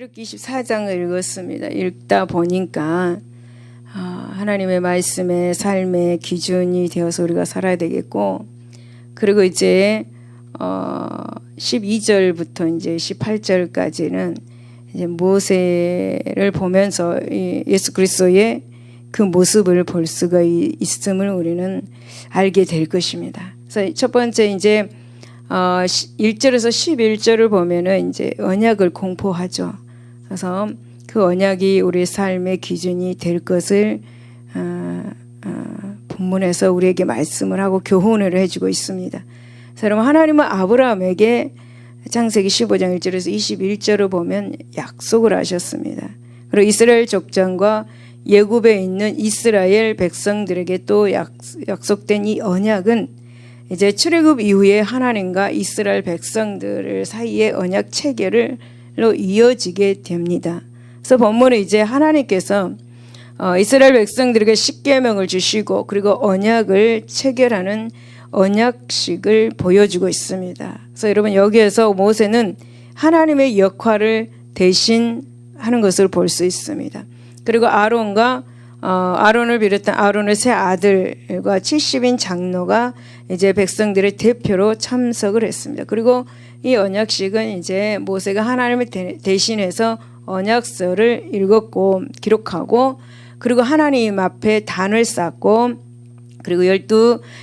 출애굽기 24장을 읽었습니다. 읽다 보니까 하나님의 말씀에 삶의 기준이 되어서 우리가 살아야 되겠고, 그리고 이제 12절부터 이제 18절까지는 이제 모세를 보면서 예수 그리스도의 그 모습을 볼 수가 있음을 우리는 알게 될 것입니다. 그래서 첫 번째 이제 1절에서 11절을 보면은 이제 언약을 공포하죠. 그래서 그 언약이 우리 삶의 기준이 될 것을 본문에서 우리에게 말씀을 하고 교훈을 해주고 있습니다. 그래서 여러분, 하나님은 아브라함에게 창세기 15장 1절에서 21절을 보면 약속을 하셨습니다. 그리고 이스라엘 족장과 예굽에 있는 이스라엘 백성들에게 또 약속된 이 언약은 이제 출애굽 이후에 하나님과 이스라엘 백성들 사이의 언약 체결로 이어지게 됩니다. 그래서 본문은 이제 하나님께서 이스라엘 백성들에게 십계명을 주시고 그리고 언약을 체결하는 언약식을 보여주고 있습니다. 그래서 여러분, 여기에서 모세는 하나님의 역할을 대신하는 것을 볼 수 있습니다. 그리고 아론을 비롯한 아론의 세 아들과 70인 장로가 이제 백성들의 대표로 참석을 했습니다. 그리고 이 언약식은 이제 모세가 하나님을 대신해서 언약서를 읽었고 기록하고, 그리고 하나님 앞에 단을 쌓고, 그리고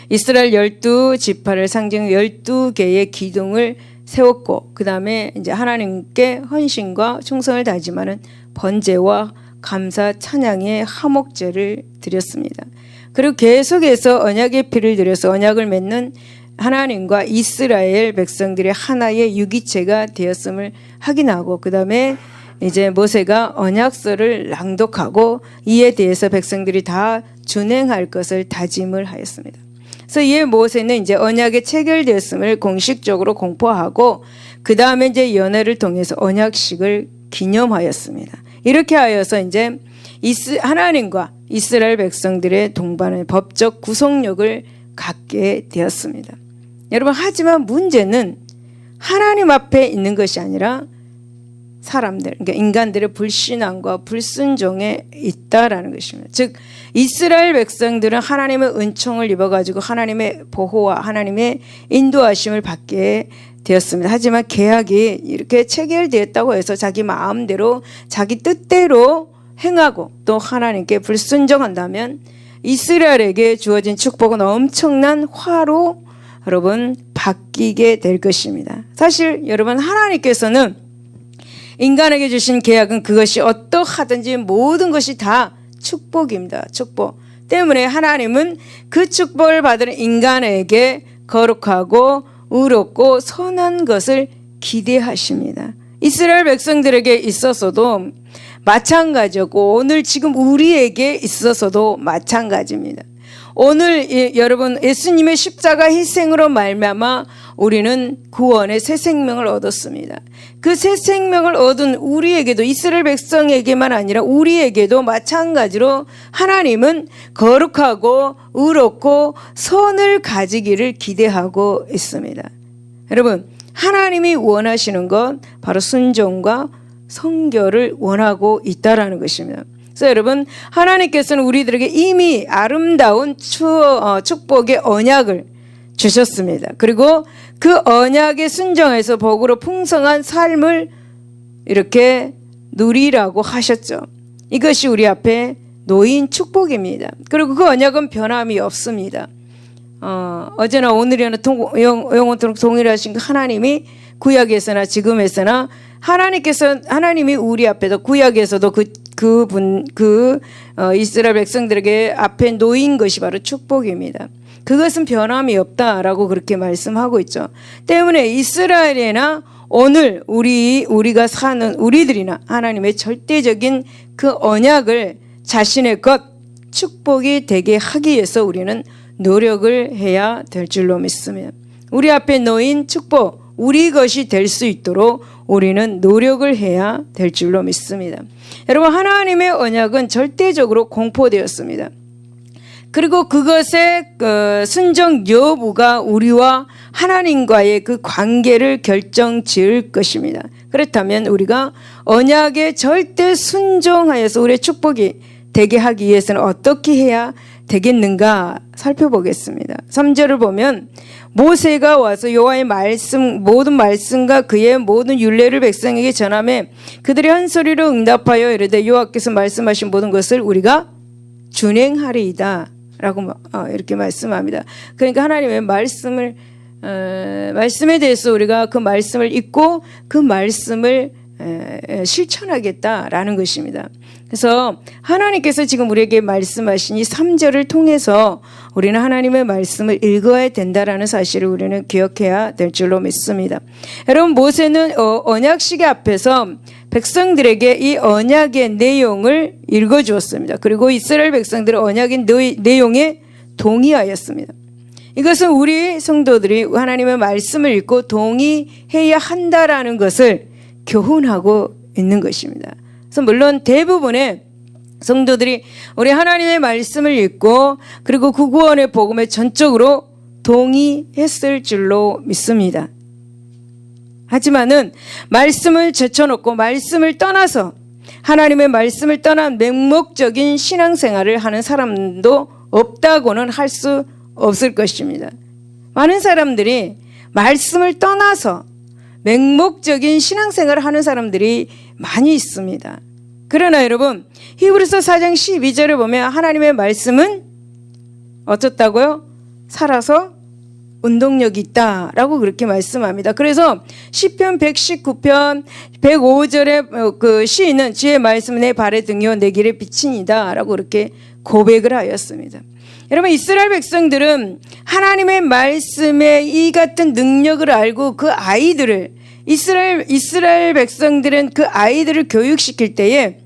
이스라엘 12지파를 상징 12개의 기둥을 세웠고, 그 다음에 이제 하나님께 헌신과 충성을 다짐하는 번제와 감사 찬양의 화목제를 드렸습니다. 그리고 계속해서 언약의 피를 들여서 언약을 맺는 하나님과 이스라엘 백성들의 하나의 유기체가 되었음을 확인하고, 그 다음에 이제 모세가 언약서를 낭독하고 이에 대해서 백성들이 다 준행할 것을 다짐을 하였습니다. 그래서 이에 모세는 이제 언약에 체결되었음을 공식적으로 공포하고, 그 다음에 이제 연회를 통해서 언약식을 기념하였습니다. 이렇게 하여서 이제 하나님과 이스라엘 백성들의 동반의 법적 구속력을 갖게 되었습니다. 여러분, 하지만 문제는 하나님 앞에 있는 것이 아니라 사람들, 그러니까 인간들의 불신앙과 불순종에 있다라는 것입니다. 즉, 이스라엘 백성들은 하나님의 은총을 입어가지고 하나님의 보호와 하나님의 인도하심을 받게 되었습니다. 하지만 계약이 이렇게 체결되었다고 해서 자기 마음대로 자기 뜻대로 행하고 또 하나님께 불순종한다면 이스라엘에게 주어진 축복은 엄청난 화로 여러분 바뀌게 될 것입니다. 사실 여러분, 하나님께서는 인간에게 주신 계약은 그것이 어떠하든지 모든 것이 다 축복입니다. 축복 때문에 하나님은 그 축복을 받은 인간에게 거룩하고 의롭고 선한 것을 기대하십니다. 이스라엘 백성들에게 있어서도 마찬가지였고 오늘 지금 우리에게 있어서도 마찬가지입니다. 오늘 여러분, 예수님의 십자가 희생으로 말미암아 우리는 구원의 새 생명을 얻었습니다. 그 새 생명을 얻은 우리에게도, 이스라엘 백성에게만 아니라 우리에게도 마찬가지로 하나님은 거룩하고 의롭고 선을 가지기를 기대하고 있습니다. 여러분, 하나님이 원하시는 건 바로 순종과 성결을 원하고 있다라는 것입니다. 그래서 여러분, 하나님께서는 우리들에게 이미 아름다운 축복의 언약을 주셨습니다. 그리고 그 언약에 순종해서 복으로 풍성한 삶을 이렇게 누리라고 하셨죠. 이것이 우리 앞에 놓인 축복입니다. 그리고 그 언약은 변함이 없습니다. 어제나 오늘이나 영원토록 동일하신 그 하나님이 구약에서나 지금에서나 하나님이 우리 앞에도 구약에서도 이스라엘 백성들에게 앞에 놓인 것이 바로 축복입니다. 그것은 변함이 없다라고 그렇게 말씀하고 있죠. 때문에 이스라엘이나 오늘 우리가 사는 우리들이나 하나님의 절대적인 그 언약을 자신의 것, 축복이 되게 하기 위해서 우리는 노력을 해야 될 줄로 믿습니다. 우리 앞에 놓인 축복, 우리 것이 될 수 있도록 우리는 노력을 해야 될 줄로 믿습니다. 여러분, 하나님의 언약은 절대적으로 공포되었습니다. 그리고 그것의 순종 여부가 우리와 하나님과의 그 관계를 결정 지을 것입니다. 그렇다면 우리가 언약에 절대 순종하여서 우리의 축복이 되게 하기 위해서는 어떻게 해야 되겠는가 살펴보겠습니다. 3절을 보면 모세가 와서 여호와의 말씀 모든 말씀과 그의 모든 율례를 백성에게 전하매 그들이 한 소리로 응답하여 이르되 여호와께서 말씀하신 모든 것을 우리가 준행하리이다 라고 이렇게 말씀합니다. 그러니까 하나님의 말씀에 대해서 우리가 그 말씀을 읽고 그 말씀을 실천하겠다라는 것입니다. 그래서 하나님께서 지금 우리에게 말씀하신 이 3절을 통해서 우리는 하나님의 말씀을 읽어야 된다라는 사실을 우리는 기억해야 될 줄로 믿습니다. 여러분, 모세는 언약시계 앞에서 백성들에게 이 언약의 내용을 읽어주었습니다. 그리고 이스라엘 백성들은 언약의 내용에 동의하였습니다. 이것은 우리 성도들이 하나님의 말씀을 읽고 동의해야 한다라는 것을 교훈하고 있는 것입니다. 그래서 물론 대부분의 성도들이 우리 하나님의 말씀을 읽고 그리고 그 구원의 복음에 전적으로 동의했을 줄로 믿습니다. 하지만은 말씀을 제쳐놓고 말씀을 떠나서 하나님의 말씀을 떠난 맹목적인 신앙생활을 하는 사람도 없다고는 할 수 없을 것입니다. 많은 사람들이 말씀을 떠나서 맹목적인 신앙생활을 하는 사람들이 많이 있습니다. 그러나 여러분, 히브리서 4장 12절을 보면 하나님의 말씀은 어떻다고요? 살아서 운동력이 있다라고 그렇게 말씀합니다. 그래서 시편 119편 105절의 그 시인은 주의 말씀은 내 발의 등이요 내 길의 빛이니다라고 그렇게 고백을 하였습니다. 여러분, 이스라엘 백성들은 하나님의 말씀의 이 같은 능력을 알고 그 아이들을 이스라엘 백성들은 그 아이들을 교육시킬 때에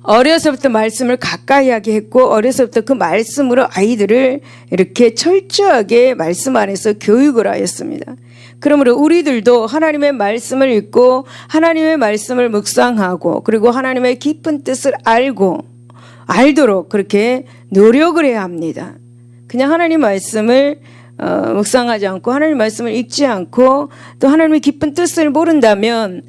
어려서부터 말씀을 가까이 하게 했고 어려서부터 그 말씀으로 아이들을 이렇게 철저하게 말씀 안에서 교육을 하였습니다. 그러므로 우리들도 하나님의 말씀을 읽고 하나님의 말씀을 묵상하고 그리고 하나님의 깊은 뜻을 알도록 그렇게 노력을 해야 합니다. 그냥 하나님 말씀을 묵상하지 않고 하나님 말씀을 읽지 않고 또 하나님의 깊은 뜻을 모른다면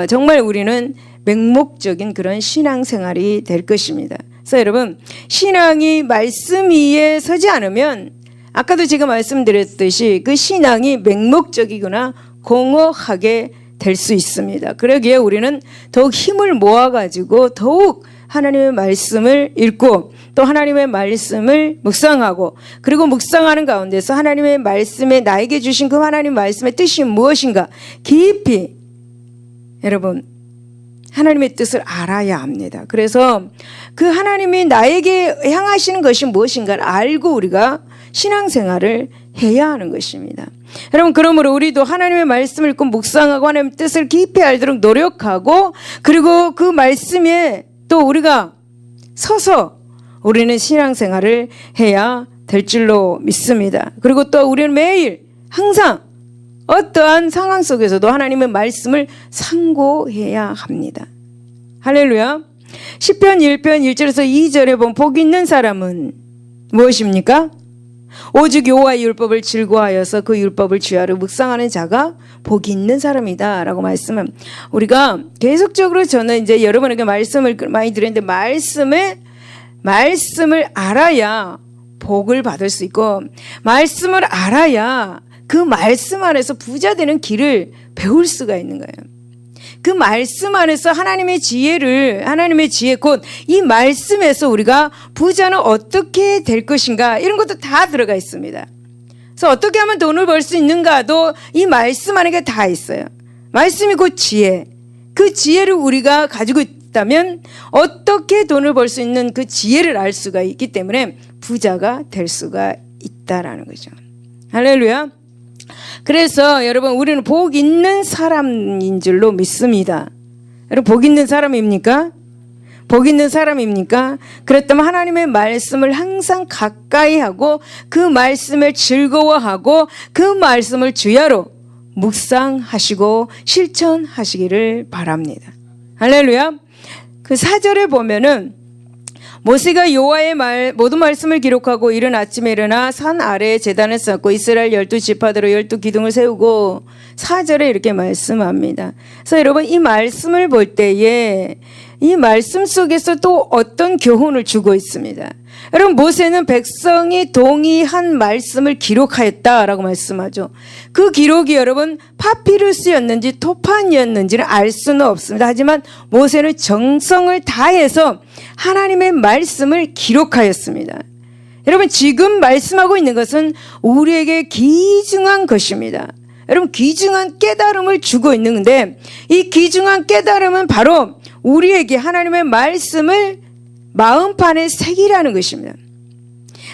정말 우리는 맹목적인 그런 신앙생활이 될 것입니다. 그래서 여러분, 신앙이 말씀 위에 서지 않으면 아까도 제가 말씀드렸듯이 그 신앙이 맹목적이거나 공허하게 될 수 있습니다. 그러기에 우리는 더욱 힘을 모아가지고 더욱 하나님의 말씀을 읽고 또 하나님의 말씀을 묵상하고 그리고 묵상하는 가운데서 하나님의 말씀에 나에게 주신 그 하나님 말씀의 뜻이 무엇인가 깊이 여러분 하나님의 뜻을 알아야 합니다. 그래서 그 하나님이 나에게 향하시는 것이 무엇인가를 알고 우리가 신앙생활을 해야 하는 것입니다. 여러분, 그러므로 우리도 하나님의 말씀을 읽고 묵상하고 하나님의 뜻을 깊이 알도록 노력하고 그리고 그 말씀에 또 우리가 서서 우리는 신앙생활을 해야 될 줄로 믿습니다. 그리고 또 우리는 매일 항상 어떠한 상황 속에서도 하나님의 말씀을 상고해야 합니다. 할렐루야. 시편 1편 1절에서 2절에 보면 복 있는 사람은 무엇입니까? 오직 여호와의 율법을 즐거워하여서 그 율법을 주야로 묵상하는 자가 복이 있는 사람이다 라고 말씀은 우리가 계속적으로 저는 이제 여러분에게 말씀을 많이 드렸는데 말씀을 알아야 복을 받을 수 있고 말씀을 알아야 그 말씀 안에서 부자 되는 길을 배울 수가 있는 거예요. 그 말씀 안에서 하나님의 지혜 곧 이 말씀에서 우리가 부자는 어떻게 될 것인가 이런 것도 다 들어가 있습니다. 그래서 어떻게 하면 돈을 벌 수 있는가도 이 말씀 안에 다 있어요. 말씀이 곧 지혜. 그 지혜를 우리가 가지고 있다면 어떻게 돈을 벌 수 있는 그 지혜를 알 수가 있기 때문에 부자가 될 수가 있다라는 거죠. 할렐루야. 그래서 여러분 우리는 복 있는 사람인 줄로 믿습니다. 여러분 복 있는 사람입니까? 복 있는 사람입니까? 그렇다면 하나님의 말씀을 항상 가까이 하고 그 말씀을 즐거워하고 그 말씀을 주야로 묵상하시고 실천하시기를 바랍니다. 할렐루야. 그 4절에 보면은 모세가 여호와의 모든 말씀을 기록하고 이른 아침에 일어나 산 아래에 제단을 쌓고 이스라엘 12지파대로 12기둥을 세우고 4절에 이렇게 말씀합니다. 그래서 여러분 이 말씀을 볼 때에 이 말씀 속에서 또 어떤 교훈을 주고 있습니다. 여러분 모세는 백성이 동의한 말씀을 기록하였다라고 말씀하죠. 그 기록이 여러분 파피루스였는지 토판이었는지는 알 수는 없습니다. 하지만 모세는 정성을 다해서 하나님의 말씀을 기록하였습니다. 여러분 지금 말씀하고 있는 것은 우리에게 귀중한 것입니다. 여러분 귀중한 깨달음을 주고 있는데 이 귀중한 깨달음은 바로 우리에게 하나님의 말씀을 마음판에 새기라는 것입니다.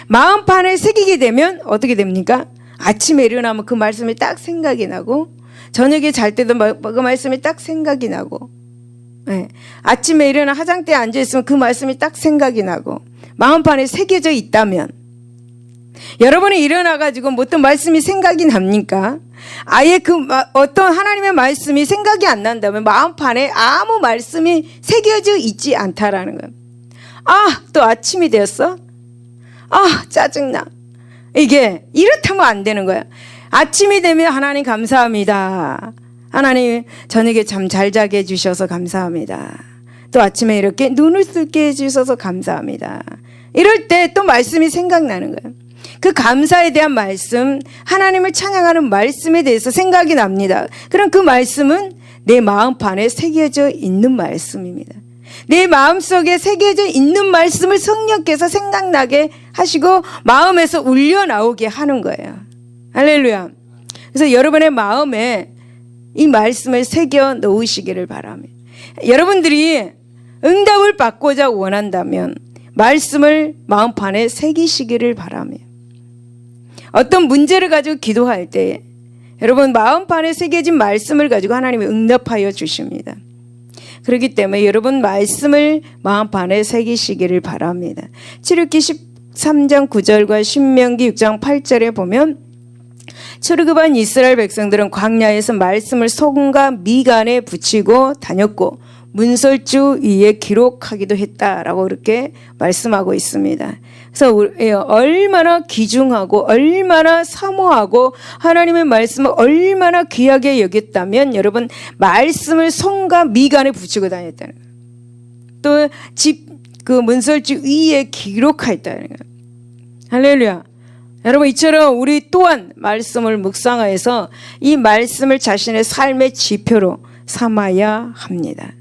마음판에 새기게 되면 어떻게 됩니까? 아침에 일어나면 그 말씀이 딱 생각이 나고 저녁에 잘 때도 그 말씀이 딱 생각이 나고 네. 아침에 일어나 화장대에 앉아있으면 그 말씀이 딱 생각이 나고 마음판에 새겨져 있다면 여러분이 일어나가지고 어떤 말씀이 생각이 납니까? 아예 어떤 하나님의 말씀이 생각이 안 난다면 마음판에 아무 말씀이 새겨져 있지 않다라는 거예요. 아, 또 아침이 되었어? 아, 짜증나. 이게 이렇다면 안 되는 거야. 아침이 되면 하나님 감사합니다. 하나님 저녁에 잠 잘 자게 해주셔서 감사합니다. 또 아침에 이렇게 눈을 뜨게 해주셔서 감사합니다. 이럴 때 또 말씀이 생각나는 거예요. 그 감사에 대한 말씀, 하나님을 찬양하는 말씀에 대해서 생각이 납니다. 그럼 그 말씀은 내 마음판에 새겨져 있는 말씀입니다. 내 마음속에 새겨져 있는 말씀을 성령께서 생각나게 하시고 마음에서 울려 나오게 하는 거예요. 할렐루야. 그래서 여러분의 마음에 이 말씀을 새겨 놓으시기를 바랍니다. 여러분들이 응답을 받고자 원한다면 말씀을 마음판에 새기시기를 바랍니다. 어떤 문제를 가지고 기도할 때 여러분 마음판에 새겨진 말씀을 가지고 하나님이 응답하여 주십니다. 그렇기 때문에 여러분 말씀을 마음판에 새기시기를 바랍니다. 출애굽기 13장 9절과 신명기 6장 8절에 보면 출애굽한 이스라엘 백성들은 광야에서 말씀을 손과 미간에 붙이고 다녔고 문설주 위에 기록하기도 했다라고 이렇게 말씀하고 있습니다. 그래서 얼마나 귀중하고 얼마나 사모하고 하나님의 말씀을 얼마나 귀하게 여겼다면 여러분 말씀을 손과 미간에 붙이고 다녔다는 거예요. 또 그 문설주 위에 기록하였다는 거예요. 할렐루야. 여러분 이처럼 우리 또한 말씀을 묵상하여서 이 말씀을 자신의 삶의 지표로 삼아야 합니다.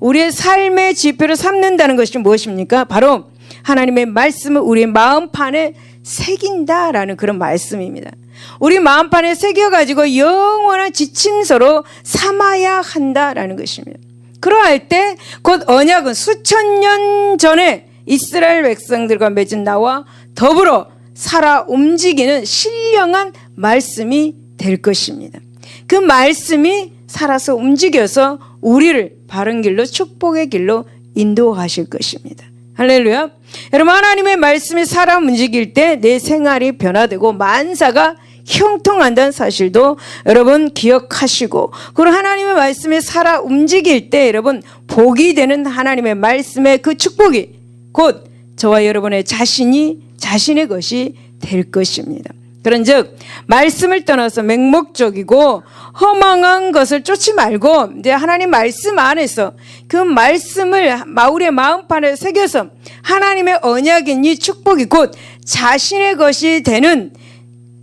우리의 삶의 지표를 삼는다는 것이 무엇입니까? 바로 하나님의 말씀을 우리의 마음판에 새긴다라는 그런 말씀입니다. 우리 마음판에 새겨가지고 영원한 지침서로 삼아야 한다라는 것입니다. 그러할 때 곧 언약은 수천 년 전에 이스라엘 백성들과 맺은 나와 더불어 살아 움직이는 신령한 말씀이 될 것입니다. 그 말씀이 살아서 움직여서 우리를 바른 길로 축복의 길로 인도하실 것입니다. 할렐루야. 여러분 하나님의 말씀이 살아 움직일 때 내 생활이 변화되고 만사가 형통한다는 사실도 여러분 기억하시고 그리고 하나님의 말씀이 살아 움직일 때 여러분 복이 되는 하나님의 말씀의 그 축복이 곧 저와 여러분의 자신의 것이 될 것입니다. 그런즉 말씀을 떠나서 맹목적이고 허망한 것을 쫓지 말고 이제 하나님 말씀 안에서 그 말씀을 우리의 마음판에 새겨서 하나님의 언약인 이 축복이 곧 자신의 것이 되는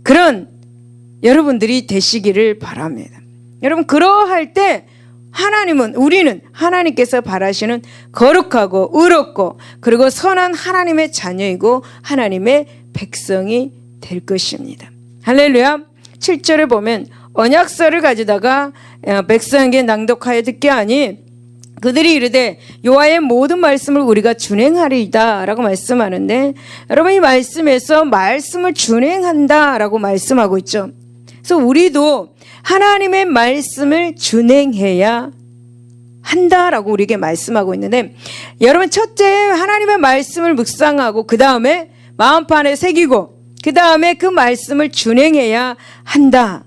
그런 여러분들이 되시기를 바랍니다. 여러분 그러할 때 우리는 하나님께서 바라시는 거룩하고 의롭고 그리고 선한 하나님의 자녀이고 하나님의 백성이 될 것입니다. 할렐루야. 7절에 보면 언약서를 가져다가 백성에게 낭독하여 듣게 하니 그들이 이르되 여호와의 모든 말씀을 우리가 준행하리이다 라고 말씀하는데 여러분 이 말씀에서 말씀을 준행한다 라고 말씀하고 있죠. 그래서 우리도 하나님의 말씀을 준행해야 한다라고 우리에게 말씀하고 있는데 여러분 첫째 하나님의 말씀을 묵상하고 그 다음에 마음판에 새기고 그 다음에 그 말씀을 준행해야 한다.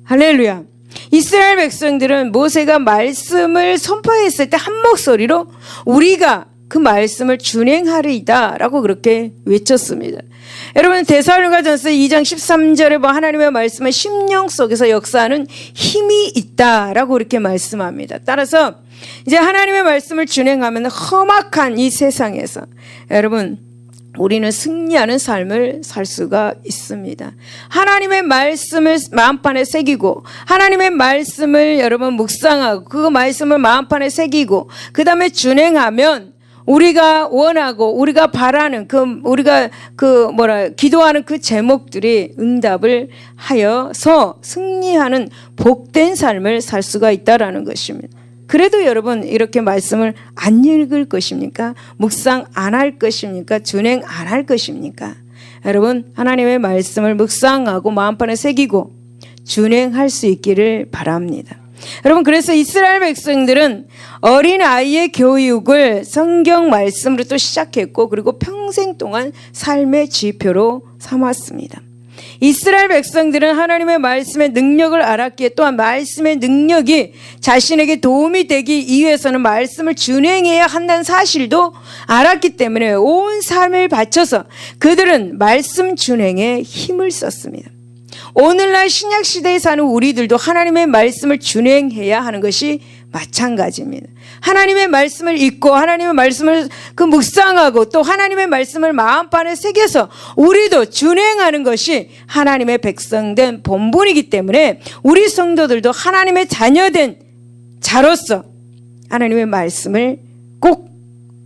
할렐루야. 이스라엘 백성들은 모세가 말씀을 선포했을 때 한 목소리로 우리가 그 말씀을 준행하리이다라고 그렇게 외쳤습니다. 여러분 데살로니가전서 2장 13절에 뭐 하나님의 말씀은 심령 속에서 역사하는 힘이 있다라고 그렇게 말씀합니다. 따라서 이제 하나님의 말씀을 준행하면 험악한 이 세상에서 여러분 우리는 승리하는 삶을 살 수가 있습니다. 하나님의 말씀을 마음판에 새기고 하나님의 말씀을 여러분 묵상하고 그 말씀을 마음판에 새기고 그 다음에 준행하면 우리가 원하고 우리가 바라는 우리가 기도하는 그 제목들이 응답을 하여서 승리하는 복된 삶을 살 수가 있다라는 것입니다. 그래도 여러분 이렇게 말씀을 안 읽을 것입니까? 묵상 안 할 것입니까? 준행 안 할 것입니까? 여러분 하나님의 말씀을 묵상하고 마음판에 새기고 준행할 수 있기를 바랍니다. 여러분 그래서 이스라엘 백성들은 어린아이의 교육을 성경 말씀으로 또 시작했고 그리고 평생 동안 삶의 지표로 삼았습니다. 이스라엘 백성들은 하나님의 말씀의 능력을 알았기에 또한 말씀의 능력이 자신에게 도움이 되기 위해서는 말씀을 준행해야 한다는 사실도 알았기 때문에 온 삶을 바쳐서 그들은 말씀 준행에 힘을 썼습니다. 오늘날 신약시대에 사는 우리들도 하나님의 말씀을 준행해야 하는 것이 마찬가지입니다. 하나님의 말씀을 읽고 하나님의 말씀을 묵상하고 또 하나님의 말씀을 마음판에 새겨서 우리도 준행하는 것이 하나님의 백성된 본분이기 때문에 우리 성도들도 하나님의 자녀된 자로서 하나님의 말씀을 꼭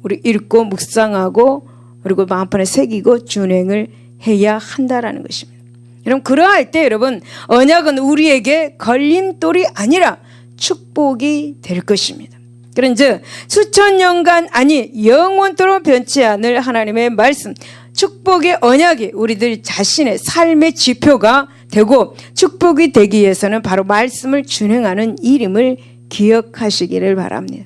우리 읽고 묵상하고 그리고 마음판에 새기고 준행을 해야 한다라는 것입니다. 여러분 그러할 때 여러분 언약은 우리에게 걸림돌이 아니라 축복이 될 것입니다. 그런즉 수천 년간 아니 영원토록 변치 않을 하나님의 말씀 축복의 언약이 우리들 자신의 삶의 지표가 되고 축복이 되기 위해서는 바로 말씀을 준행하는 일임을 기억하시기를 바랍니다.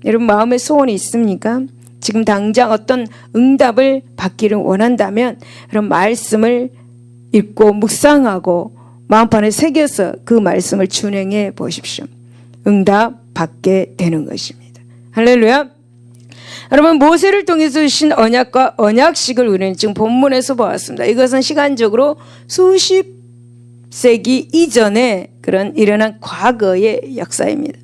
여러분 마음에 소원이 있습니까? 지금 당장 어떤 응답을 받기를 원한다면 그런 말씀을 읽고 묵상하고 마음판에 새겨서 그 말씀을 준행해 보십시오. 응답 받게 되는 것입니다. 할렐루야. 여러분 모세를 통해서 주신 언약과 언약식을 우리는 지금 본문에서 보았습니다. 이것은 시간적으로 수십 세기 이전에 그런 일어난 과거의 역사입니다.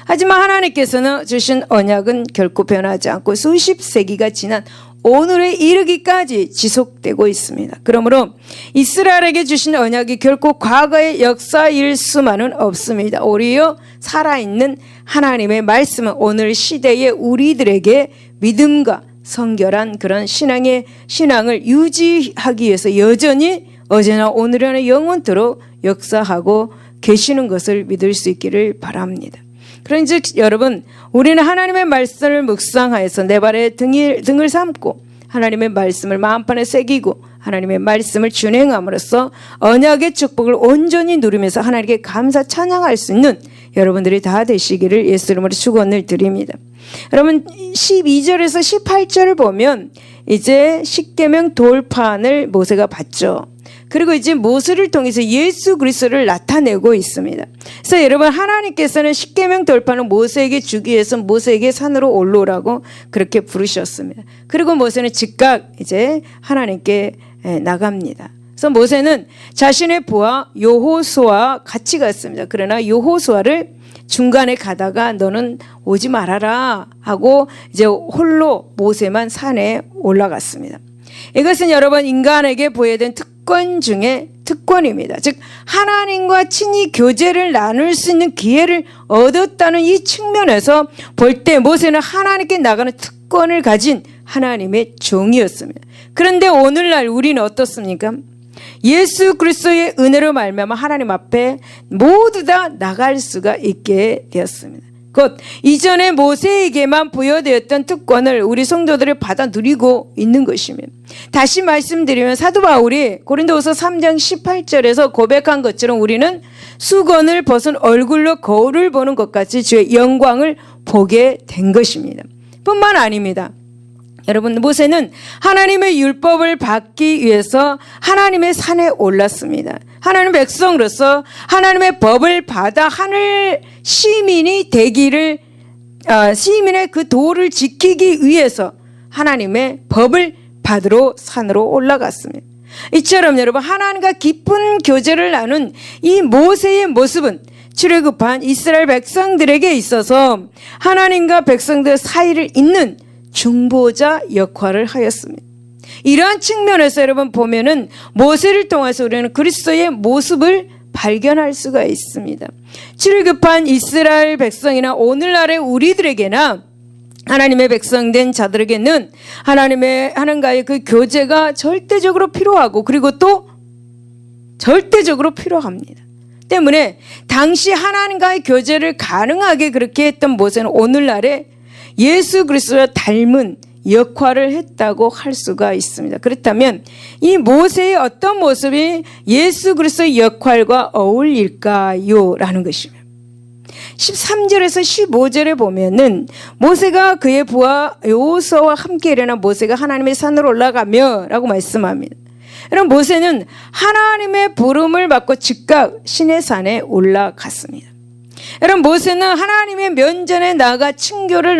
하지만 하나님께서는 주신 언약은 결코 변하지 않고 수십 세기가 지난 오늘에 이르기까지 지속되고 있습니다. 그러므로 이스라엘에게 주신 언약이 결코 과거의 역사일 수만은 없습니다. 오히려 살아있는 하나님의 말씀은 오늘 시대의 우리들에게 믿음과 성결한 그런 신앙을 유지하기 위해서 여전히 어제나 오늘이나 영원토록 역사하고 계시는 것을 믿을 수 있기를 바랍니다. 그런즉 여러분 우리는 하나님의 말씀을 묵상하여서 내 발에 등을 삼고 하나님의 말씀을 마음판에 새기고 하나님의 말씀을 준행함으로써 언약의 축복을 온전히 누리면서 하나님께 감사 찬양할 수 있는 여러분들이 다 되시기를 예수 이름으로 축원을 드립니다. 여러분 12절에서 18절을 보면 이제 십계명 돌판을 모세가 받죠. 그리고 이제 모세를 통해서 예수 그리스도를 나타내고 있습니다. 그래서 여러분 하나님께서는 십계명 돌판을 모세에게 주기 위해서 모세에게 산으로 올라오라고 그렇게 부르셨습니다. 그리고 모세는 즉각 이제 하나님께 나갑니다. 그래서 모세는 자신의 부하 여호수아와 같이 갔습니다. 그러나 여호수아를 중간에 가다가 너는 오지 말아라 하고 이제 홀로 모세만 산에 올라갔습니다. 이것은 여러분 인간에게 부여된 특권 중에 특권입니다. 즉 하나님과 친히 교제를 나눌 수 있는 기회를 얻었다는 이 측면에서 볼 때 모세는 하나님께 나가는 특권을 가진 하나님의 종이었습니다. 그런데 오늘날 우리는 어떻습니까? 예수 그리스도의 은혜로 말미암아 하나님 앞에 모두 다 나갈 수가 있게 되었습니다. 곧 이전에 모세에게만 부여되었던 특권을 우리 성도들을 받아 누리고 있는 것입니다. 다시 말씀드리면 사도 바울이 고린도후서 3장 18절에서 고백한 것처럼 우리는 수건을 벗은 얼굴로 거울을 보는 것 같이 주의 영광을 보게 된 것입니다. 뿐만 아닙니다. 여러분 모세는 하나님의 율법을 받기 위해서 하나님의 산에 올랐습니다. 하나님 백성으로서 하나님의 법을 받아 하늘 시민이 되기를 시민의 그 도를 지키기 위해서 하나님의 법을 받으러 산으로 올라갔습니다. 이처럼 여러분, 하나님과 깊은 교제를 나눈 이 모세의 모습은 출애굽한 이스라엘 백성들에게 있어서 하나님과 백성들 사이를 잇는 중보자 역할을 하였습니다. 이러한 측면에서 여러분 보면은 모세를 통해서 우리는 그리스도의 모습을 발견할 수가 있습니다. 출애굽한 이스라엘 백성이나 오늘날의 우리들에게나 하나님의 백성된 자들에게는 하나님과의 그 교제가 절대적으로 필요하고, 그리고 또 절대적으로 필요합니다. 때문에 당시 하나님과의 교제를 가능하게 그렇게 했던 모세는 오늘날에 예수 그리스도와 닮은 역할을 했다고 할 수가 있습니다. 그렇다면 이 모세의 어떤 모습이 예수 그리스도의 역할과 어울릴까요? 라는 것입니다. 13절에서 15절에 보면은 모세가 그의 부하 여호수아와 함께 일어나 모세가 하나님의 산으로 올라가며 라고 말씀합니다. 여러분, 모세는 하나님의 부름을 받고 즉각 시내산에 올라갔습니다. 여러분, 모세는 하나님의 면전에 나가 친교를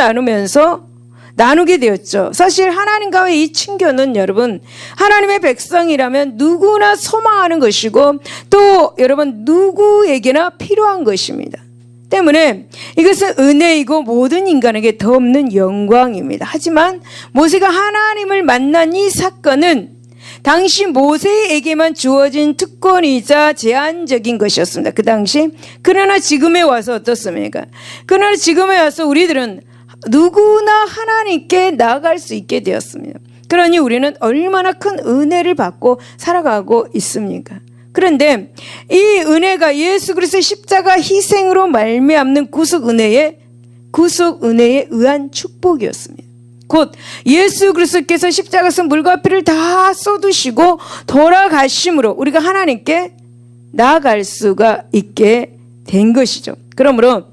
나누게 되었죠. 사실 하나님과의 이 친교는 여러분, 하나님의 백성이라면 누구나 소망하는 것이고, 또 여러분 누구에게나 필요한 것입니다. 때문에 이것은 은혜이고 모든 인간에게 더 없는 영광입니다. 하지만 모세가 하나님을 만난 이 사건은 당시 모세에게만 주어진 특권이자 제한적인 것이었습니다. 그 당시. 그러나 지금에 와서 어떻습니까? 그러나 지금에 와서 우리들은 누구나 하나님께 나아갈 수 있게 되었습니다. 그러니 우리는 얼마나 큰 은혜를 받고 살아가고 있습니까? 그런데 이 은혜가 예수 그리스도의 십자가 희생으로 말미암는 구속 은혜에 의한 축복이었습니다. 곧 예수 그리스도께서 십자가에서 물과 피를 다 쏟으시고 돌아가심으로 우리가 하나님께 나아갈 수가 있게 된 것이죠. 그러므로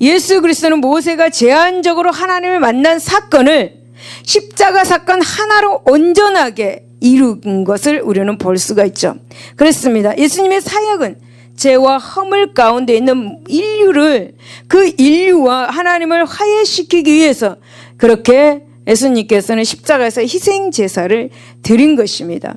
예수 그리스도는 모세가 제한적으로 하나님을 만난 사건을 십자가 사건 하나로 온전하게 이룬 것을 우리는 볼 수가 있죠. 그렇습니다. 예수님의 사역은 죄와 허물 가운데 있는 그 인류와 하나님을 화해시키기 위해서 그렇게 예수님께서는 십자가에서 희생 제사를 드린 것입니다.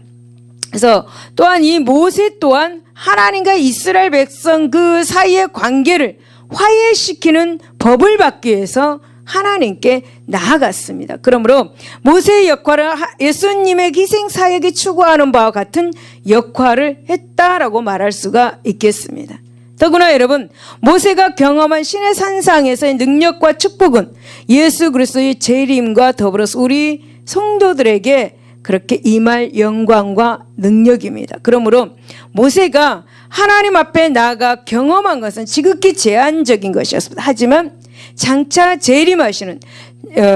그래서 또한 이 모세 또한 하나님과 이스라엘 백성 그 사이의 관계를 화해시키는 법을 받기 위해서 하나님께 나아갔습니다. 그러므로 모세의 역할은 예수님의 희생 사역이 추구하는 바와 같은 역할을 했다라고 말할 수가 있겠습니다. 더구나 여러분, 모세가 경험한 신의 산상에서의 능력과 축복은 예수 그리스도의 재림과 더불어서 우리 성도들에게 그렇게 임할 영광과 능력입니다. 그러므로 모세가 하나님 앞에 나아가 경험한 것은 지극히 제한적인 것이었습니다. 하지만 장차 재림하시는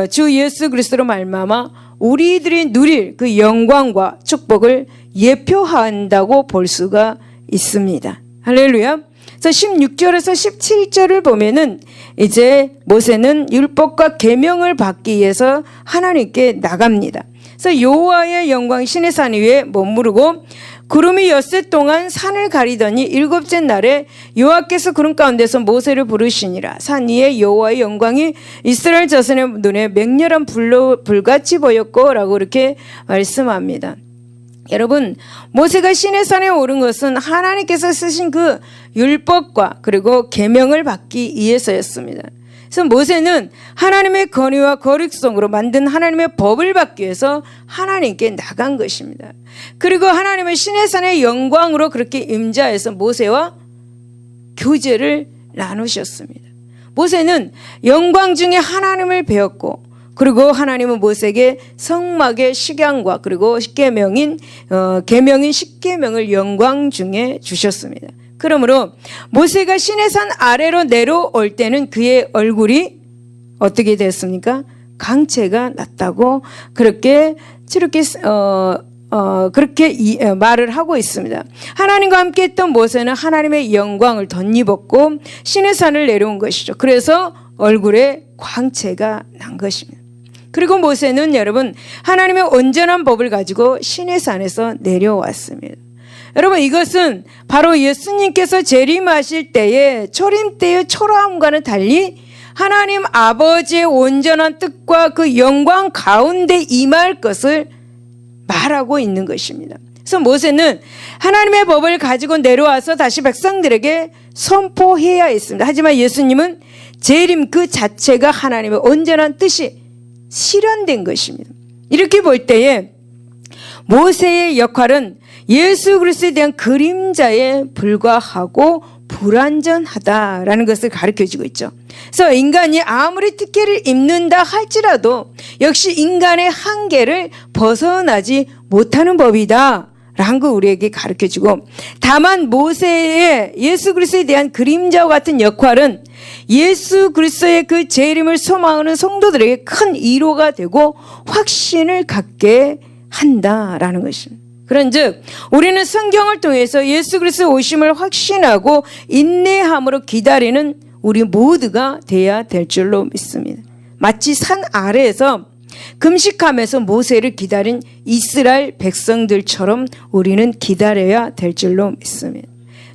주 예수 그리스도로 말미암아 우리들이 누릴 그 영광과 축복을 예표한다고 볼 수가 있습니다. 할렐루야. 그래서 16절에서 17절을 보면은 이제 모세는 율법과 계명을 받기 위해서 하나님께 나갑니다. 그래서 여호와의 영광이 시내 산 위에 머무르고 구름이 엿새 동안 산을 가리더니 일곱째 날에 여호와께서 구름 가운데서 모세를 부르시니라. 산 위에 여호와의 영광이 이스라엘 자손의 눈에 맹렬한 불같이 보였고 라고 이렇게 말씀합니다. 여러분, 모세가 시내산에 오른 것은 하나님께서 쓰신 그 율법과 그리고 계명을 받기 위해서였습니다. 그래서 모세는 하나님의 건의와 거룩성으로 만든 하나님의 법을 받기 위해서 하나님께 나간 것입니다. 그리고 하나님의 시내산의 영광으로 그렇게 임자해서 모세와 교제를 나누셨습니다. 모세는 영광 중에 하나님을 배웠고, 그리고 하나님은 모세에게 성막의 식양과 그리고 계명인 십계명을 영광 중에 주셨습니다. 그러므로 모세가 시내산 아래로 내려올 때는 그의 얼굴이 어떻게 됐습니까? 광채가 났다고 그렇게 말을 하고 있습니다. 하나님과 함께 했던 모세는 하나님의 영광을 덧입었고 시내산을 내려온 것이죠. 그래서 얼굴에 광채가 난 것입니다. 그리고 모세는 여러분 하나님의 온전한 법을 가지고 시내산에서 내려왔습니다. 여러분, 이것은 바로 예수님께서 재림하실 때의 초림 때의 초라함과는 달리 하나님 아버지의 온전한 뜻과 그 영광 가운데 임할 것을 말하고 있는 것입니다. 그래서 모세는 하나님의 법을 가지고 내려와서 다시 백성들에게 선포해야 했습니다. 하지만 예수님은 재림 그 자체가 하나님의 온전한 뜻이 실현된 것입니다. 이렇게 볼 때에 모세의 역할은 예수 그리스도에 대한 그림자에 불과하고 불완전하다라는 것을 가르쳐주고 있죠. 그래서 인간이 아무리 특혜를 입는다 할지라도 역시 인간의 한계를 벗어나지 못하는 법이다 라는 거 우리에게 가르쳐주고, 다만 모세의 예수 그리스도에 대한 그림자와 같은 역할은 예수 그리스도의 그 재림을 소망하는 성도들에게 큰 위로가 되고 확신을 갖게 한다라는 것입니다. 그런즉 우리는 성경을 통해서 예수 그리스도 오심을 확신하고 인내함으로 기다리는 우리 모두가 돼야 될 줄로 믿습니다. 마치 산 아래에서 금식하면서 모세를 기다린 이스라엘 백성들처럼 우리는 기다려야 될 줄로 믿습니다.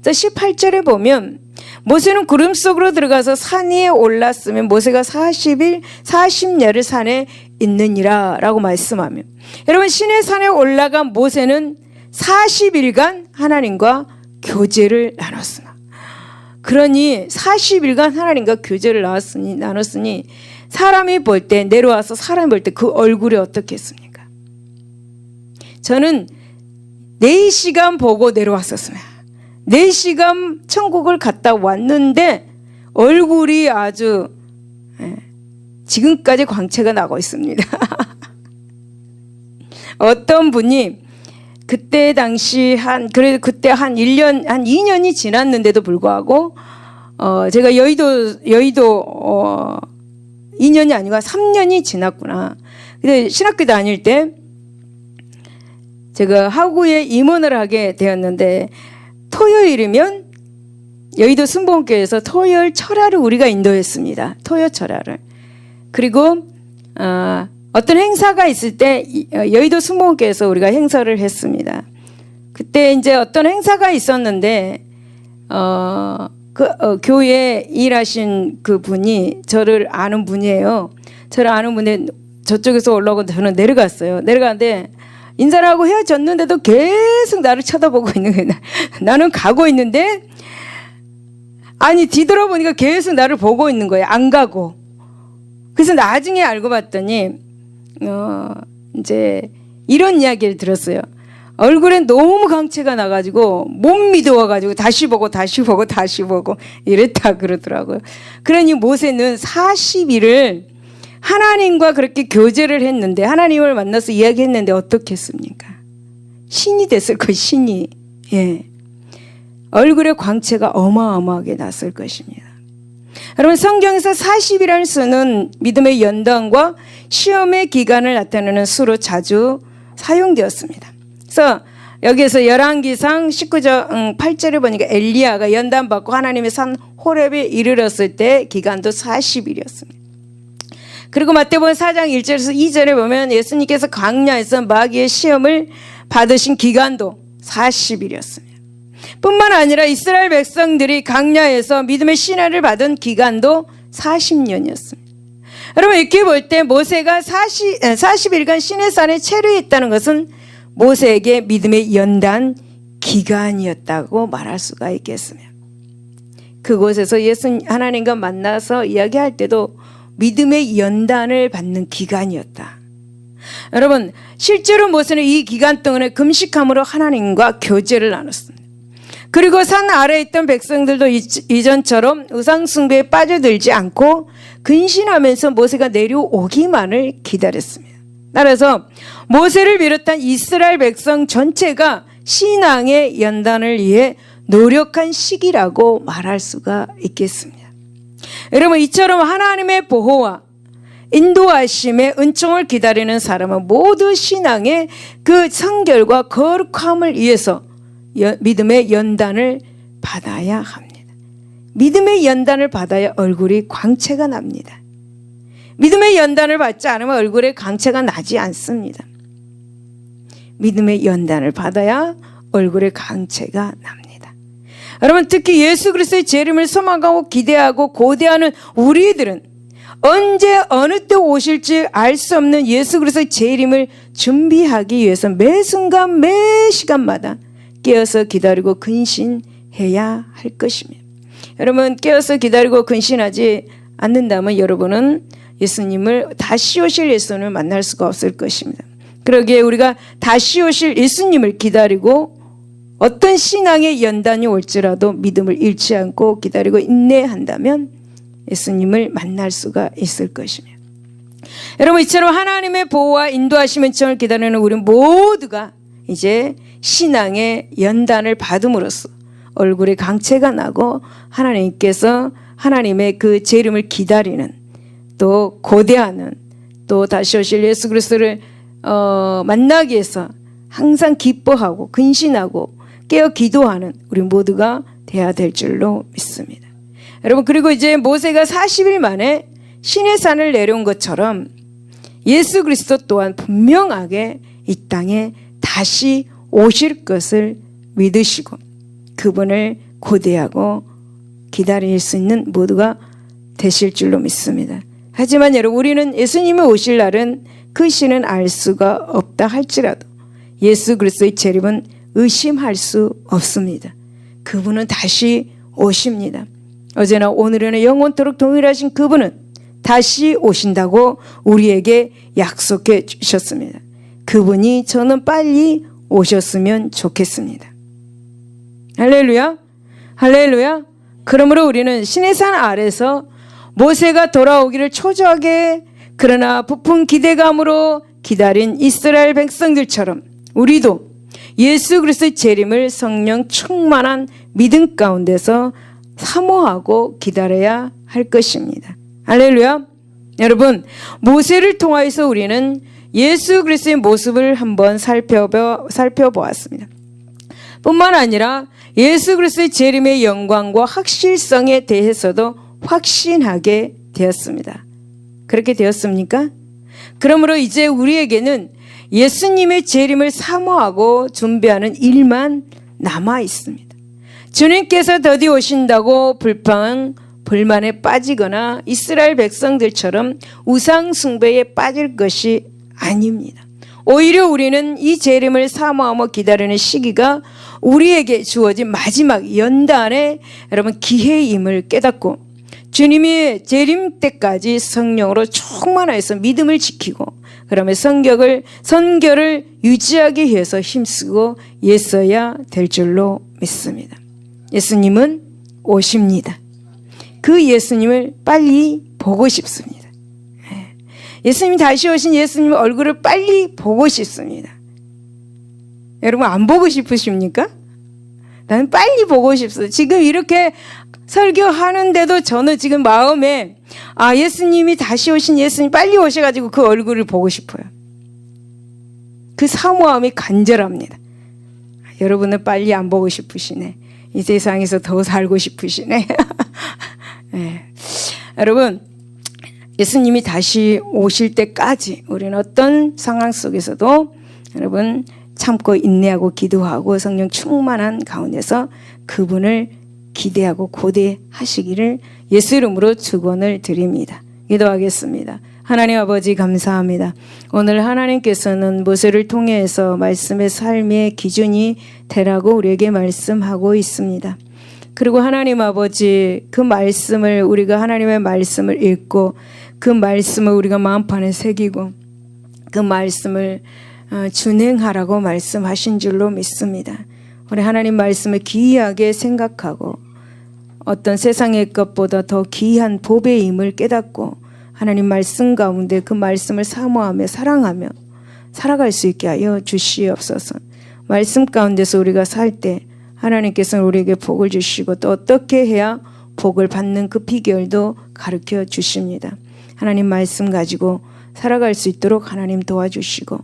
18절에 보면 모세는 구름 속으로 들어가서 산 위에 올랐으면 모세가 40년을 산에 있느니라 라고 말씀하며, 여러분 신의 산에 올라간 모세는 40일간 하나님과 교제를 나눴으나, 그러니 40일간 하나님과 교제를 나눴으니 사람이 볼 때, 내려와서 사람이 볼 때 그 얼굴이 어떻겠습니까? 저는 4시간 보고 내려왔었습니다. 4시간 천국을 갔다 왔는데 얼굴이 아주 지금까지 광채가 나고 있습니다. 어떤 분이 그때 당시 그때 한 1년, 한 2년이 지났는데도 불구하고 제가 여의도 2년이 아니고 3년이 지났구나. 근데 신학교 다닐 때 제가 하구에 임원을 하게 되었는데, 토요일이면 여의도 순복음교회에서 토요일 철야를 우리가 인도했습니다. 토요 철야를. 그리고 어떤 행사가 있을 때 여의도 순복음교회에서 우리가 행사를 했습니다. 그때 이제 어떤 행사가 있었는데 교회에 일하신 그 분이 저를 아는 분이에요. 저를 아는 분이 저쪽에서 올라오고 저는 내려갔어요. 내려가는데 인사를 하고 헤어졌는데도 계속 나를 쳐다보고 있는 거예요. 나는 가고 있는데 아니 뒤돌아보니까 계속 나를 보고 있는 거예요. 안 가고. 그래서 나중에 알고 봤더니 이제 이런 이야기를 들었어요. 얼굴에 너무 광채가 나가지고 못 믿어가지고 다시 보고 이랬다 그러더라고요. 그러니 모세는 40일을 하나님과 그렇게 교제를 했는데, 하나님을 만나서 이야기했는데 어떻겠습니까? 신이 됐을 거예요. 신이. 예. 얼굴에 광채가 어마어마하게 났을 것입니다. 여러분 성경에서 40이라는 수는 믿음의 연단과 시험의 기간을 나타내는 수로 자주 사용되었습니다. 그래서 여기에서 열왕기상 19장 8절에 보니까 엘리야가 연단받고 하나님의 산 호렙에 이르렀을 때 기간도 40일이었습니다. 그리고 마태복음 4장 1절에서 2절에 보면 예수님께서 광야에서 마귀의 시험을 받으신 기간도 40일이었습니다. 뿐만 아니라 이스라엘 백성들이 광야에서 믿음의 신화를 받은 기간도 40년이었습니다. 여러분 이렇게 볼 때 모세가 40일간 시내산에 체류했다는 것은 모세에게 믿음의 연단 기간이었다고 말할 수가 있겠으며, 그곳에서 하나님과 만나서 이야기할 때도 믿음의 연단을 받는 기간이었다. 여러분 실제로 모세는 이 기간 동안에 금식함으로 하나님과 교제를 나눴습니다. 그리고 산 아래에 있던 백성들도 이전처럼 우상숭배에 빠져들지 않고 근신하면서 모세가 내려오기만을 기다렸습니다. 따라서 모세를 비롯한 이스라엘 백성 전체가 신앙의 연단을 위해 노력한 시기라고 말할 수가 있겠습니다. 여러분 이처럼 하나님의 보호와 인도하심의 은총을 기다리는 사람은 모두 신앙의 그 성결과 거룩함을 위해서 믿음의 연단을 받아야 합니다. 믿음의 연단을 받아야 얼굴이 광채가 납니다. 믿음의 연단을 받지 않으면 얼굴에 광채가 나지 않습니다. 믿음의 연단을 받아야 얼굴에 광채가 납니다. 여러분 특히 예수 그리스도의 재림을 소망하고 기대하고 고대하는 우리들은 언제 어느 때 오실지 알 수 없는 예수 그리스도의 재림을 준비하기 위해서 매 순간 매 시간마다 깨어서 기다리고 근신해야 할 것입니다. 여러분, 깨어서 기다리고 근신하지 않는다면 여러분은 예수님을, 다시 오실 예수님을 만날 수가 없을 것입니다. 그러기에 우리가 다시 오실 예수님을 기다리고 어떤 신앙의 연단이 올지라도 믿음을 잃지 않고 기다리고 인내한다면 예수님을 만날 수가 있을 것입니다. 여러분, 이처럼 하나님의 보호와 인도하심의 청을 기다리는 우리 모두가 이제 신앙의 연단을 받음으로써 얼굴에 강체가 나고 하나님께서 하나님의 그 재림을 기다리는, 또 고대하는, 또 다시 오실 예수 그리스도를 만나기 위해서 항상 기뻐하고 근신하고 깨어 기도하는 우리 모두가 돼야 될 줄로 믿습니다. 여러분, 그리고 이제 모세가 40일 만에 시내산을 내려온 것처럼 예수 그리스도 또한 분명하게 이 땅에 다시 오실 것을 믿으시고 그분을 고대하고 기다릴 수 있는 모두가 되실 줄로 믿습니다. 하지만 여러분, 우리는 예수님이 오실 날은 그 시는 알 수가 없다 할지라도 예수 그리스도의 재림은 의심할 수 없습니다. 그분은 다시 오십니다. 어제나 오늘이나 영원토록 동일하신 그분은 다시 오신다고 우리에게 약속해 주셨습니다. 그분이 저는 빨리 오셨으면 좋겠습니다. 할렐루야, 할렐루야. 그러므로 우리는 시내산 아래서 모세가 돌아오기를 초조하게 그러나 부푼 기대감으로 기다린 이스라엘 백성들처럼 우리도 예수 그리스도의 재림을 성령 충만한 믿음 가운데서 사모하고 기다려야 할 것입니다. 할렐루야. 여러분, 모세를 통하여서 우리는 예수 그리스도의 모습을 한번 살펴보았습니다. 뿐만 아니라 예수 그리스도의 재림의 영광과 확실성에 대해서도 확신하게 되었습니다. 그렇게 되었습니까? 그러므로 이제 우리에게는 예수님의 재림을 사모하고 준비하는 일만 남아 있습니다. 주님께서 더디 오신다고 불만에 빠지거나 이스라엘 백성들처럼 우상 숭배에 빠질 것이 아닙니다. 오히려 우리는 이 재림을 사모하며 기다리는 시기가 우리에게 주어진 마지막 연단의 여러분 기회임을 깨닫고 주님이 재림 때까지 성령으로 충만하여서 믿음을 지키고 그러면 선교를 유지하기 위해서 힘쓰고 애써야 될 줄로 믿습니다. 예수님은 오십니다. 그 예수님을 빨리 보고 싶습니다. 예수님 다시 오신 예수님 얼굴을 빨리 보고 싶습니다. 여러분, 안 보고 싶으십니까? 나는 빨리 보고 싶어요. 지금 이렇게 설교하는데도 저는 지금 마음에 예수님이 다시 오신 예수님 빨리 오셔가지고 그 얼굴을 보고 싶어요. 그 사모함이 간절합니다. 여러분은 빨리 안 보고 싶으시네. 이 세상에서 더 살고 싶으시네. 네. 여러분, 예수님이 다시 오실 때까지 우리는 어떤 상황 속에서도 여러분 참고 인내하고 기도하고 성령 충만한 가운데서 그분을 기대하고 고대하시기를 예수 이름으로 축원을 드립니다. 기도하겠습니다. 하나님 아버지 감사합니다. 오늘 하나님께서는 모세를 통해서 말씀의 삶의 기준이 되라고 우리에게 말씀하고 있습니다. 그리고 하나님 아버지 그 말씀을 우리가 하나님의 말씀을 읽고 그 말씀을 우리가 마음판에 새기고 그 말씀을 준행하라고 말씀하신 줄로 믿습니다. 우리 하나님 말씀을 귀하게 생각하고 어떤 세상의 것보다 더 귀한 복의 힘을 깨닫고 하나님 말씀 가운데 그 말씀을 사모하며 사랑하며 살아갈 수 있게 하여 주시옵소서. 말씀 가운데서 우리가 살 때 하나님께서는 우리에게 복을 주시고 또 어떻게 해야 복을 받는 그 비결도 가르쳐 주십니다. 하나님 말씀 가지고 살아갈 수 있도록 하나님 도와주시고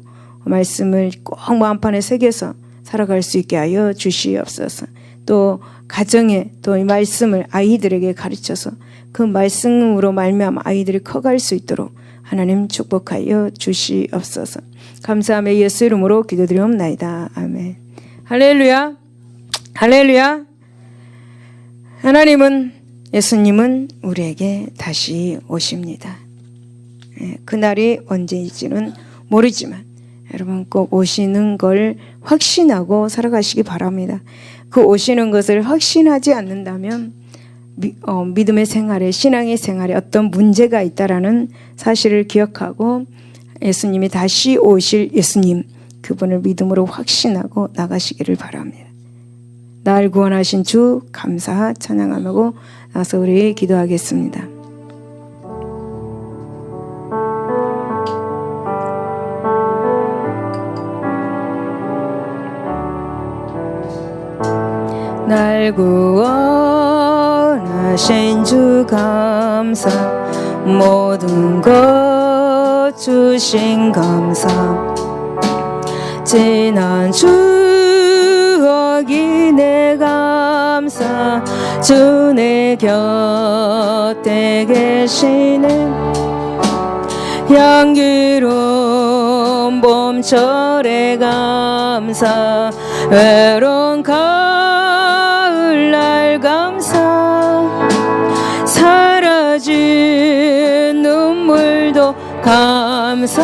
말씀을 꼭 마음판에 새겨서 살아갈 수 있게 하여 주시옵소서. 또 가정에 또 이 말씀을 아이들에게 가르쳐서 그 말씀으로 말미암아 아이들이 커갈 수 있도록 하나님 축복하여 주시옵소서. 감사하며 예수 이름으로 기도드리옵나이다. 아멘. 할렐루야. 할렐루야. 하나님은 예수님은 우리에게 다시 오십니다. 그날이 언제일지는 모르지만 여러분 꼭 오시는 걸 확신하고 살아가시기 바랍니다. 그 오시는 것을 확신하지 않는다면 믿음의 생활에, 신앙의 생활에 어떤 문제가 있다라는 사실을 기억하고 예수님이 다시 오실 예수님, 그분을 믿음으로 확신하고 나가시기를 바랍니다. 날 구원하신 주 감사 찬양하고 나서 우리 기도하겠습니다. 날 구원하신 주 감사, 모든 것 주신 감사, 지난 추억이 내 감사, 주 내 곁에 계시네. 향기로운 봄철의 감사, 외로운 가을날 감사, 사라진 눈물도 감사,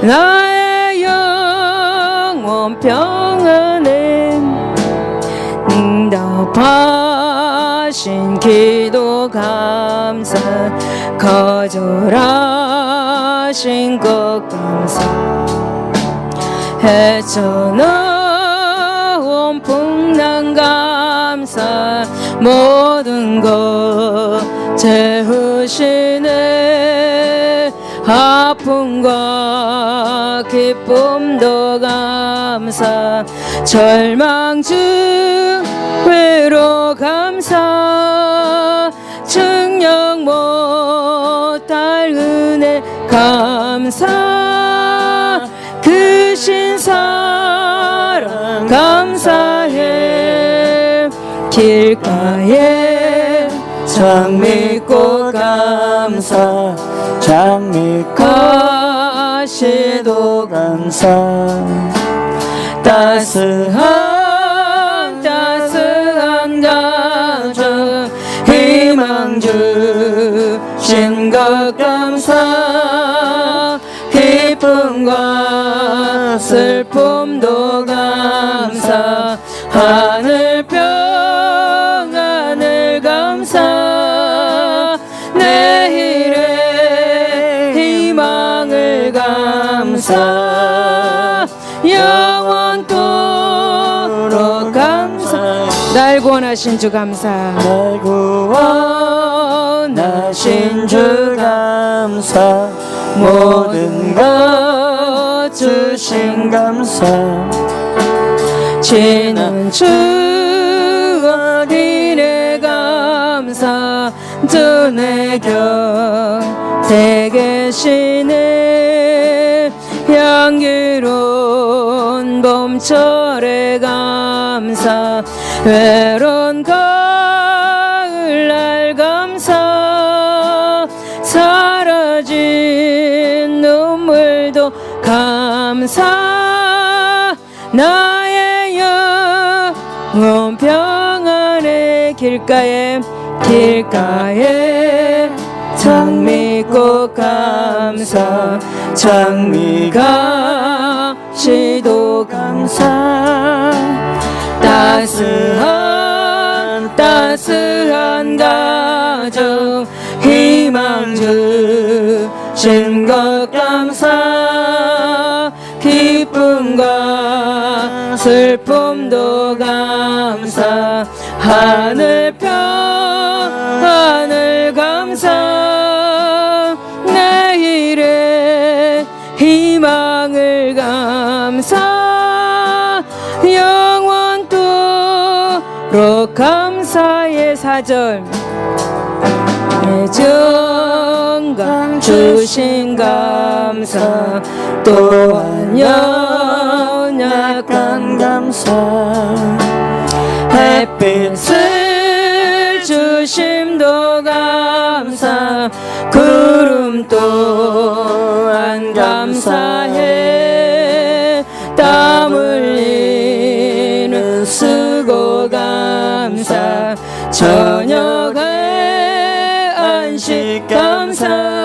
나의 영원 평안에 응답하신 기도 감사, 거절하신 것 감사, 헤쳐나온 풍랑 감사, 모든 것 채우시네. 아픔과 기쁨도 감사, 절망 중 외로 감사, 증명 못할 은혜 감사, 크신 사랑 감사해. 길가에 장미꽃 감사, 장미가시도 감사, 따스한 가정 희망 주신 것 감사, 기쁨과 슬픔도 감사, 하늘 평안을 감사, 내일의 희망을 감사, 영원토록 감사. 날 구원하신 주 감사, 날 구원하신 주 감사, 모든 것 주신 감사, 지난 추억이 내 감사, 주 내 곁에 계시네. 향기로운 봄철의 감사, 외로운 가을날 감사, 사라진 눈물도 감사, 나의 영원 평안의 길가에 장미꽃 감사, 장미가시도 감사, 따스한 가정 희망 주신 것 감사, 기쁨과 슬픔도 감사, 하늘 평안을 감사, 내일의 희망을 감사, 영원토록 감사의 사절, 애정감 주신 감사, 또한 연약한 감사, 햇빛을 주심도 감사, 구름 또한 감사해. 땀 흘리는 수고 감사, 저녁에 안식 감사,